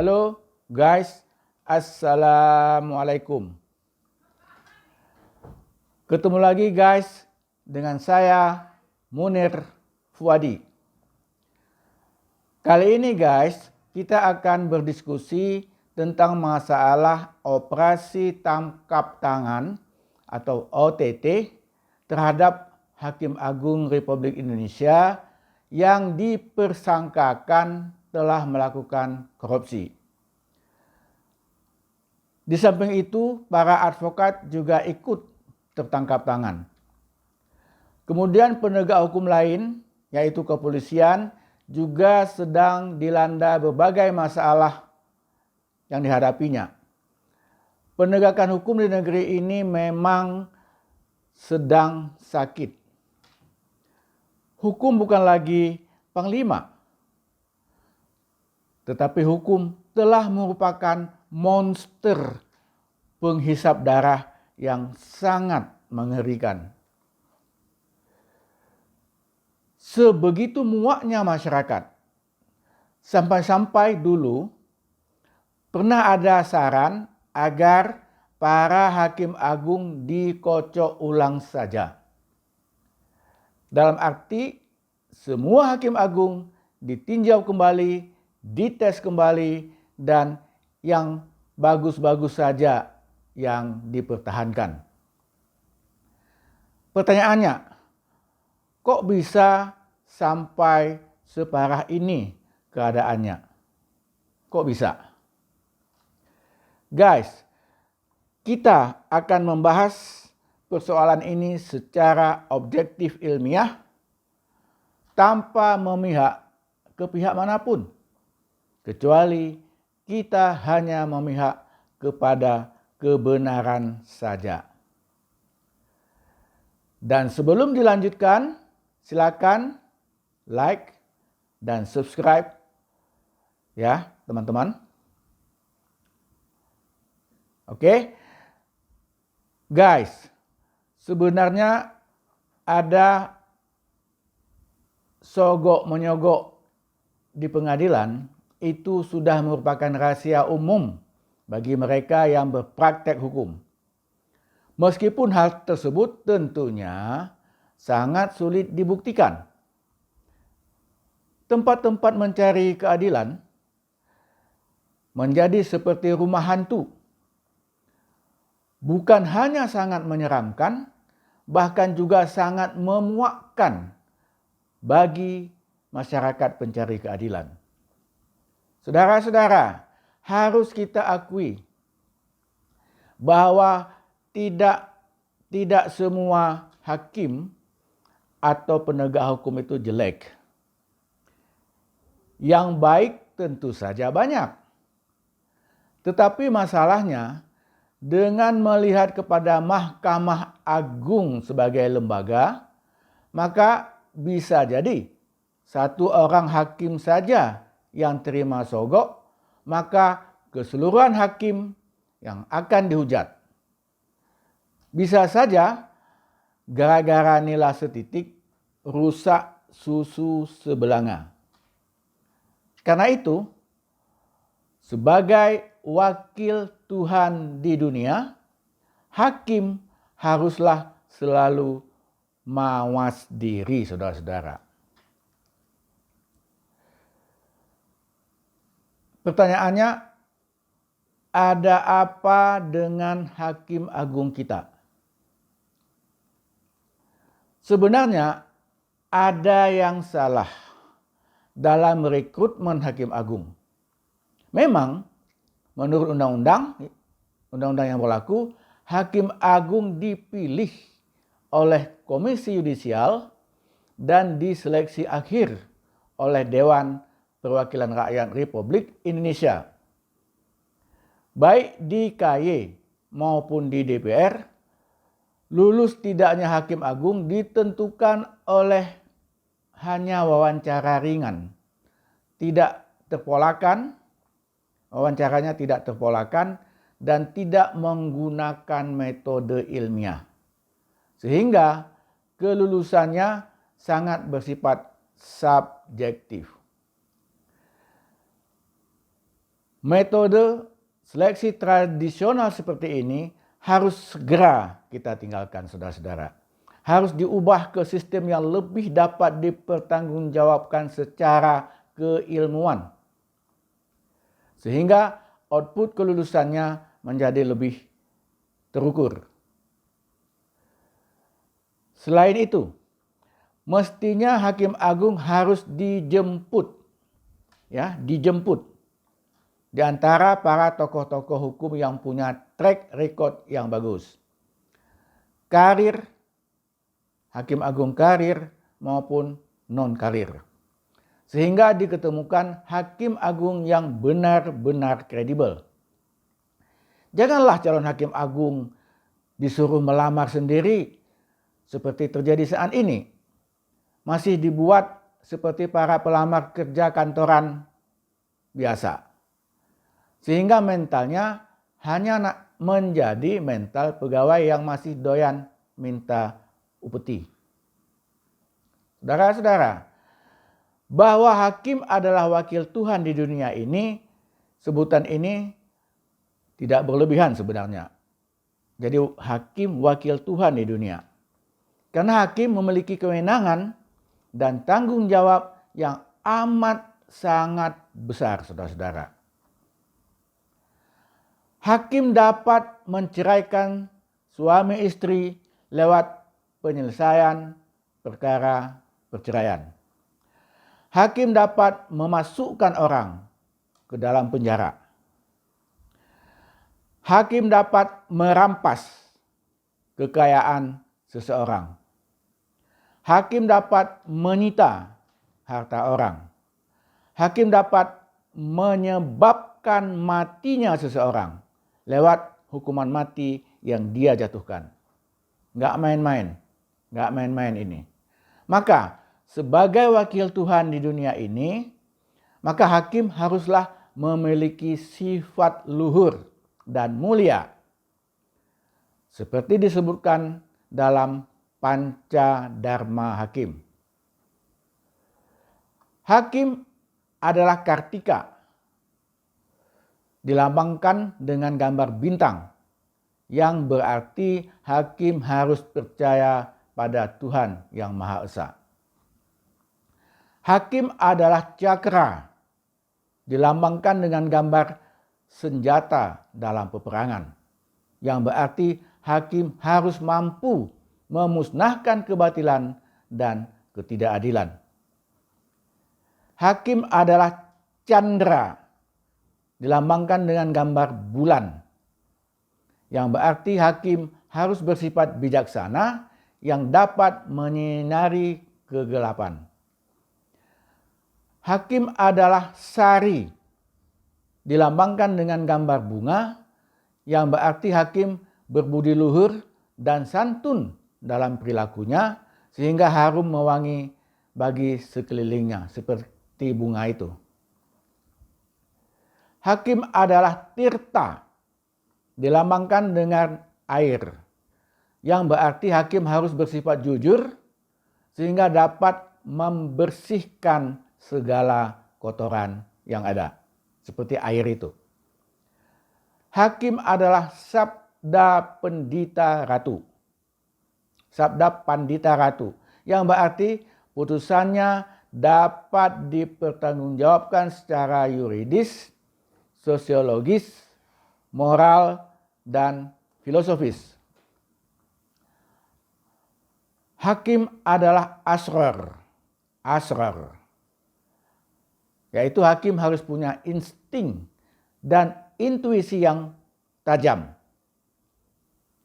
Halo guys, Assalamualaikum. Ketemu lagi guys dengan saya Munir Fuadi. Kali ini guys, kita akan berdiskusi tentang masalah operasi tangkap tangan atau OTT terhadap Hakim Agung Republik Indonesia yang dipersangkakan telah melakukan korupsi. Di samping itu, para advokat juga ikut tertangkap tangan. Kemudian penegak hukum lain, yaitu kepolisian, juga sedang dilanda berbagai masalah yang dihadapinya. Penegakan hukum di negeri ini memang sedang sakit. Hukum bukan lagi panglima, tetapi hukum telah merupakan monster penghisap darah yang sangat mengerikan. Sebegitu muaknya masyarakat, sampai-sampai dulu pernah ada saran agar para hakim agung dikocok ulang saja. Dalam arti semua hakim agung ditinjau kembali, dites kembali, dan yang bagus-bagus saja yang dipertahankan. Pertanyaannya, kok bisa sampai separah ini keadaannya? Kok bisa? Guys, kita akan membahas persoalan ini secara objektif ilmiah tanpa memihak ke pihak manapun, kecuali kita hanya memihak kepada kebenaran saja. Dan sebelum dilanjutkan, silakan like dan subscribe ya teman-teman. Oke. Guys, sebenarnya ada sogok menyogok di pengadilan itu sudah merupakan rahasia umum bagi mereka yang berpraktek hukum. Meskipun hal tersebut tentunya sangat sulit dibuktikan. Tempat-tempat mencari keadilan menjadi seperti rumah hantu. Bukan hanya sangat menyeramkan, bahkan juga sangat memuakkan bagi masyarakat pencari keadilan. Saudara-saudara, harus kita akui bahwa tidak semua hakim atau penegak hukum itu jelek. Yang baik tentu saja banyak. Tetapi masalahnya, dengan melihat kepada Mahkamah Agung sebagai lembaga, maka bisa jadi satu orang hakim saja yang terima sogok, maka keseluruhan hakim yang akan dihujat. Bisa saja gara-gara nilai setitik rusak susu sebelanga. Karena itu, sebagai wakil Tuhan di dunia, hakim haruslah selalu mawas diri, saudara-saudara. Pertanyaannya, ada apa dengan Hakim Agung kita? Sebenarnya ada yang salah dalam rekrutmen Hakim Agung. Memang menurut undang-undang yang berlaku, Hakim Agung dipilih oleh Komisi Yudisial dan diseleksi akhir oleh Dewan Perwakilan Rakyat Republik Indonesia. Baik di KY maupun di DPR, lulus tidaknya Hakim Agung ditentukan oleh hanya wawancara ringan. Wawancaranya tidak terpolakan dan tidak menggunakan metode ilmiah. Sehingga kelulusannya sangat bersifat subjektif. Metode seleksi tradisional seperti ini harus segera kita tinggalkan, saudara-saudara. Harus diubah ke sistem yang lebih dapat dipertanggungjawabkan secara keilmuan. Sehingga output kelulusannya menjadi lebih terukur. Selain itu, mestinya Hakim Agung harus dijemput. Dijemput di antara para tokoh-tokoh hukum yang punya track record yang bagus. Karir, Hakim Agung karir maupun non-karir. Sehingga diketemukan Hakim Agung yang benar-benar kredibel. Janganlah calon Hakim Agung disuruh melamar sendiri seperti terjadi saat ini. Masih dibuat seperti para pelamar kerja kantoran biasa. Sehingga mentalnya hanya nak menjadi mental pegawai yang masih doyan minta upeti. Saudara-saudara, bahwa hakim adalah wakil Tuhan di dunia ini, sebutan ini tidak berlebihan sebenarnya. Jadi hakim wakil Tuhan di dunia. Karena hakim memiliki kewenangan dan tanggung jawab yang amat sangat besar, saudara-saudara. Hakim dapat menceraikan suami istri lewat penyelesaian perkara perceraian. Hakim dapat memasukkan orang ke dalam penjara. Hakim dapat merampas kekayaan seseorang. Hakim dapat menyita harta orang. Hakim dapat menyebabkan matinya seseorang lewat hukuman mati yang dia jatuhkan. Nggak main-main ini. Maka sebagai wakil Tuhan di dunia ini, maka hakim haruslah memiliki sifat luhur dan mulia. Seperti disebutkan dalam Panca Dharma Hakim. Hakim adalah Kartika, dilambangkan dengan gambar bintang, yang berarti hakim harus percaya pada Tuhan yang Maha Esa. Hakim adalah cakra, dilambangkan dengan gambar senjata dalam peperangan, yang berarti hakim harus mampu memusnahkan kebatilan dan ketidakadilan. Hakim adalah candra, dilambangkan dengan gambar bulan, yang berarti hakim harus bersifat bijaksana yang dapat menyinari kegelapan. Hakim adalah sari, dilambangkan dengan gambar bunga, yang berarti hakim berbudi luhur dan santun dalam perilakunya sehingga harum mewangi bagi sekelilingnya seperti bunga itu. Hakim adalah tirta, dilambangkan dengan air, yang berarti hakim harus bersifat jujur sehingga dapat membersihkan segala kotoran yang ada, seperti air itu. Hakim adalah sabda pendita ratu. Sabda pandita ratu, yang berarti putusannya dapat dipertanggungjawabkan secara yuridis, sosiologis, moral, dan filosofis. Hakim adalah asrar, yaitu hakim harus punya insting dan intuisi yang tajam.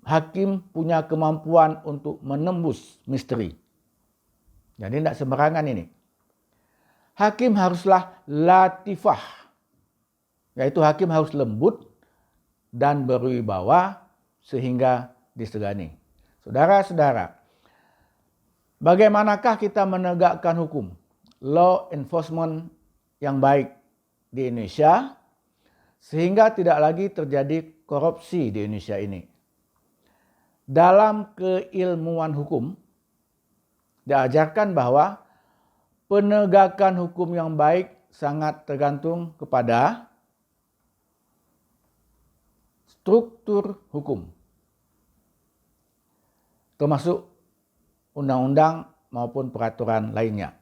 Hakim punya kemampuan untuk menembus misteri. Jadi tidak sembarangan ini. Hakim haruslah latifah, yaitu hakim harus lembut dan berwibawa sehingga disegani. Saudara-saudara, bagaimanakah kita menegakkan hukum, law enforcement yang baik di Indonesia sehingga tidak lagi terjadi korupsi di Indonesia ini? Dalam keilmuan hukum diajarkan bahwa penegakan hukum yang baik sangat tergantung kepada struktur hukum, termasuk undang-undang maupun peraturan lainnya.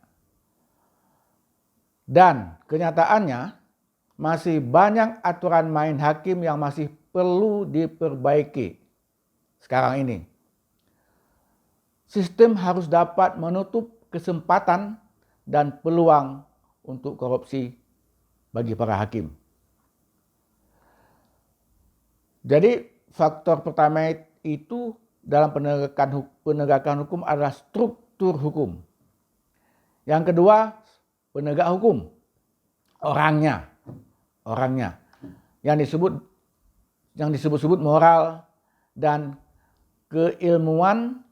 Dan kenyataannya masih banyak aturan main hakim yang masih perlu diperbaiki sekarang ini. Sistem harus dapat menutup kesempatan dan peluang untuk korupsi bagi para hakim. Jadi faktor pertama itu dalam penegakan hukum adalah struktur hukum. Yang kedua, penegak hukum, orangnya. Yang disebut-sebut moral dan keilmuan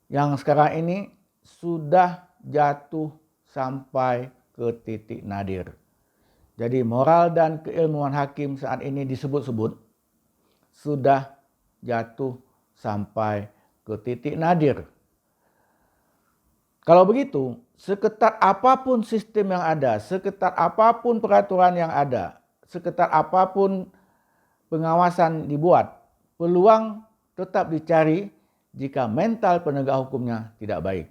yang sekarang ini sudah jatuh sampai ke titik nadir. Jadi moral dan keilmuan hakim saat ini disebut-sebut sudah jatuh sampai ke titik nadir. Kalau begitu, seketat apapun sistem yang ada, seketat apapun peraturan yang ada, seketat apapun pengawasan dibuat, peluang tetap dicari jika mental penegak hukumnya tidak baik.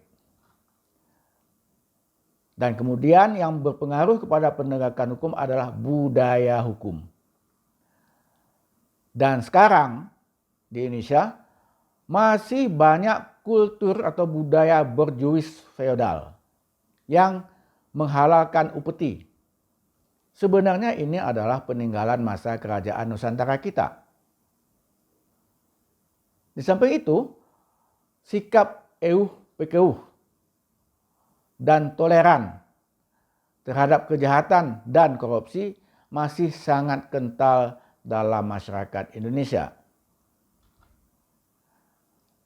Dan kemudian yang berpengaruh kepada penegakan hukum adalah budaya hukum. Dan sekarang di Indonesia masih banyak kultur atau budaya berjuis feodal yang menghalalkan upeti. Sebenarnya ini adalah peninggalan masa kerajaan Nusantara kita. Di samping itu, sikap euh-pekeuh dan toleran terhadap kejahatan dan korupsi masih sangat kental dalam masyarakat Indonesia.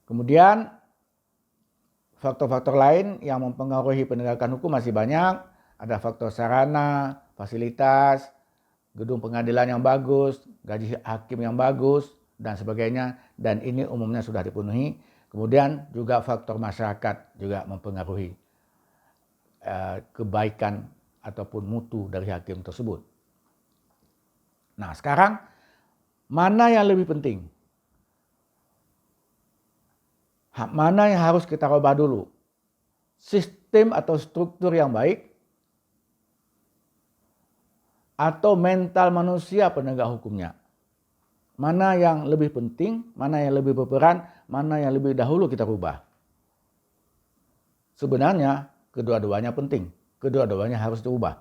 Kemudian faktor-faktor lain yang mempengaruhi penegakan hukum masih banyak. Ada faktor sarana, fasilitas, gedung pengadilan yang bagus, gaji hakim yang bagus, dan sebagainya. Dan ini umumnya sudah dipenuhi. Kemudian juga faktor masyarakat juga mempengaruhi kebaikan ataupun mutu dari hakim tersebut. Nah, sekarang mana yang lebih penting? Mana yang harus kita rubah dulu? Sistem atau struktur yang baik atau mental manusia penegak hukumnya? Mana yang lebih penting, mana yang lebih berperan, mana yang lebih dahulu kita rubah? Sebenarnya kedua-duanya penting, kedua-duanya harus diubah.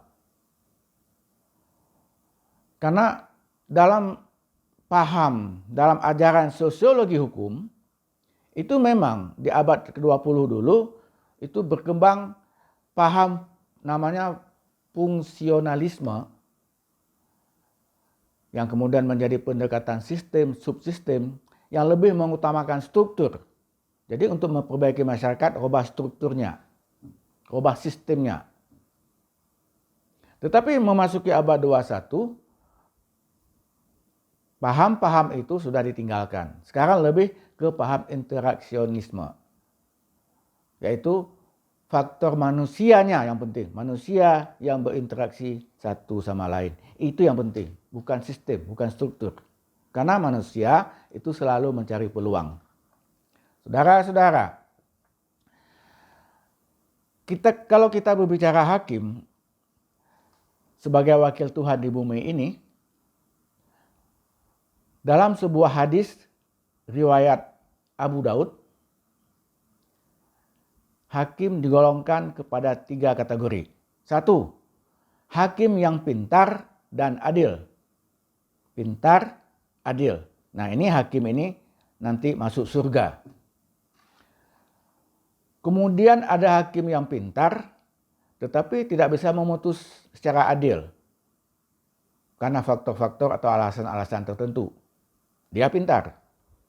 Karena dalam ajaran sosiologi hukum, itu memang di abad ke-20 dulu itu berkembang paham namanya fungsionalisme yang kemudian menjadi pendekatan sistem, subsistem yang lebih mengutamakan struktur. Jadi untuk memperbaiki masyarakat, rubah strukturnya, rubah sistemnya. Tetapi memasuki abad 21, paham-paham itu sudah ditinggalkan. Sekarang lebih ke paham interaksionisme, yaitu faktor manusianya yang penting. Manusia yang berinteraksi satu sama lain. Itu yang penting, bukan sistem, bukan struktur. Karena manusia itu selalu mencari peluang. Saudara-saudara, kalau kita berbicara hakim sebagai wakil Tuhan di bumi ini, dalam sebuah hadis riwayat Abu Daud, hakim digolongkan kepada 3 kategori. 1, hakim yang pintar dan adil. Pintar, adil. Nah, ini hakim ini nanti masuk surga. Kemudian ada hakim yang pintar tetapi tidak bisa memutus secara adil karena faktor-faktor atau alasan-alasan tertentu. Dia pintar.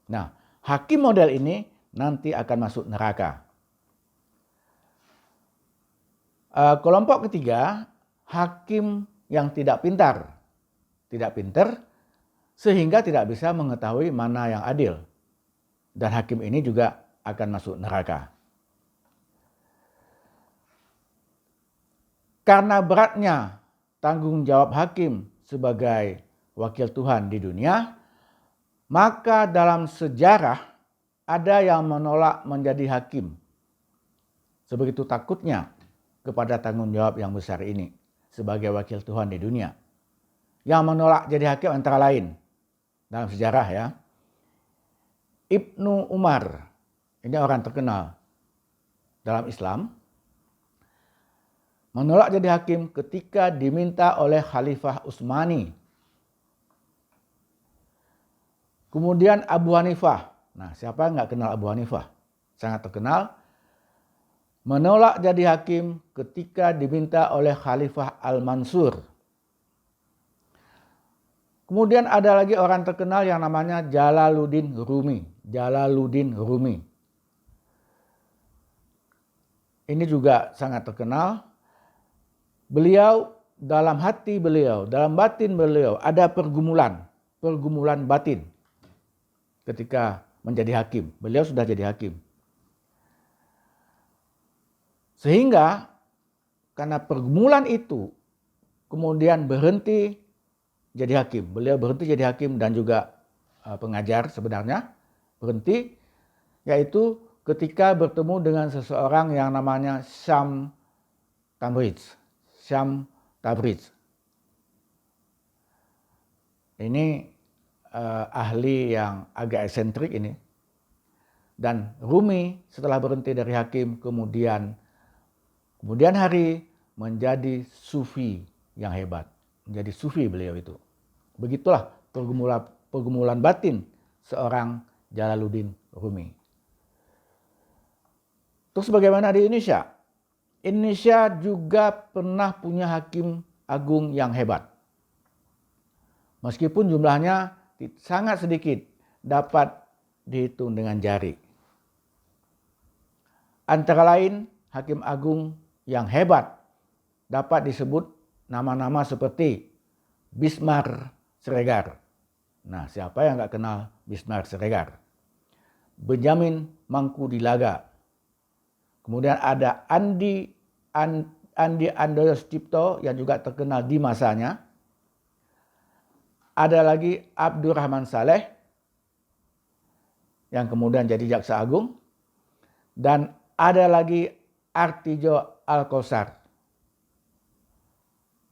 Nah, hakim model ini nanti akan masuk neraka. Kelompok ketiga, hakim yang tidak pintar. Tidak pintar sehingga tidak bisa mengetahui mana yang adil. Dan hakim ini juga akan masuk neraka. Karena beratnya tanggung jawab hakim sebagai wakil Tuhan di dunia, Maka dalam sejarah ada yang menolak menjadi hakim. Sebegitu takutnya kepada tanggung jawab yang besar ini sebagai wakil Tuhan di dunia. Yang menolak jadi hakim antara lain dalam sejarah ya. Ibnu Umar, ini orang terkenal dalam Islam, menolak jadi hakim ketika diminta oleh Khalifah Utsmani. Kemudian Abu Hanifah. Nah, siapa yang nggak kenal Abu Hanifah? Sangat terkenal. Menolak jadi hakim ketika diminta oleh Khalifah Al-Mansur. Kemudian ada lagi orang terkenal yang namanya Jalaluddin Rumi. Jalaluddin Rumi. Ini juga sangat terkenal. Beliau, dalam hati beliau, dalam batin beliau ada pergumulan batin ketika menjadi hakim. Beliau sudah jadi hakim. Sehingga karena pergumulan itu kemudian berhenti jadi hakim. Beliau berhenti jadi hakim dan juga pengajar sebenarnya. Berhenti yaitu ketika bertemu dengan seseorang yang namanya Syam Tabriz. Syam Tabriz. Ini ahli yang agak eksentrik ini. Dan Rumi setelah berhenti dari hakim kemudian hari menjadi sufi yang hebat. Menjadi sufi beliau itu. Begitulah pergumulan batin seorang Jalaluddin Rumi. Terus bagaimana di Indonesia? Indonesia juga pernah punya hakim agung yang hebat. Meskipun jumlahnya sangat sedikit, dapat dihitung dengan jari. Antara lain hakim agung yang hebat dapat disebut nama-nama seperti Bismar Siregar. Nah, siapa yang nggak kenal Bismar Siregar? Benjamin Mangkudilaga. Kemudian ada Andi Andreas Cipto yang juga terkenal di masanya. Ada lagi Abdurrahman Saleh yang kemudian jadi jaksa agung. Dan ada lagi Artijo Alkosar.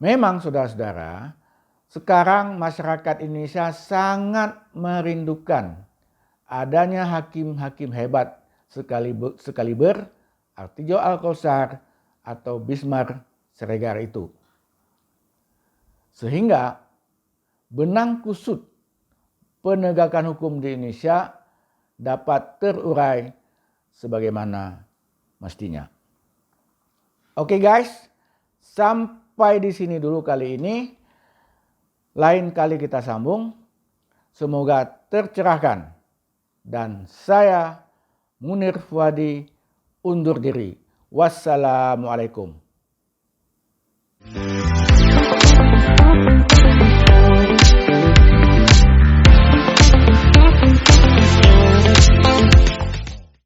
Memang saudara-saudara, sekarang masyarakat Indonesia sangat merindukan adanya hakim-hakim hebat sekaliber Artijo Alkosar atau Bismar Siregar itu. Sehingga benang kusut penegakan hukum di Indonesia dapat terurai sebagaimana mestinya. Oke guys, sampai di sini dulu kali ini. Lain kali kita sambung. Semoga tercerahkan. Dan saya Munir Fuadi undur diri. Wassalamualaikum.